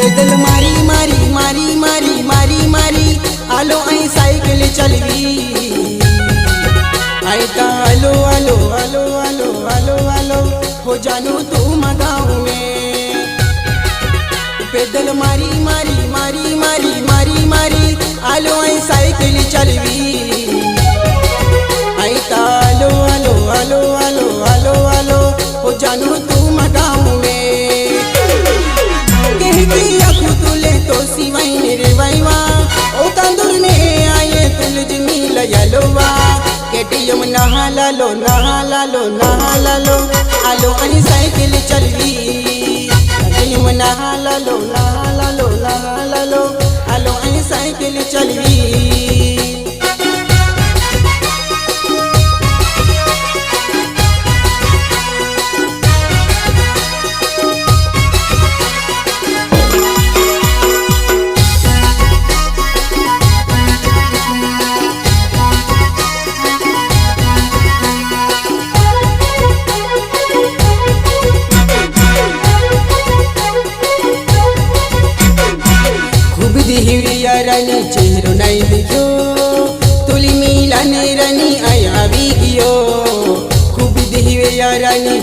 पैदल मारी मारी मारी मारी मारी मारी आलो आई साइकिल चलवी आई ता आलो आलो आलो आलो आलो आलो हो जानू तू मगाऊ में पैदल मारी मारी मारी मारी मारी मारी आलो आई साइकिल चलवी आई ता आलो आलो आलो आलो आलो आलो हो जानू तू मगाऊ में तुले तो सिवाई रे वाईवा ओ तंदुर ने आये तुल जमील यलोवा केटीएम नहाला लो आलो अनि साइकिल चलवी केटीएम नहाला लो आलो अनि साइकिल चलवी रानी चेहरो नहीं दिखो तुली मिला ने रानी आया भी गियो खूब दिहिवे या रानी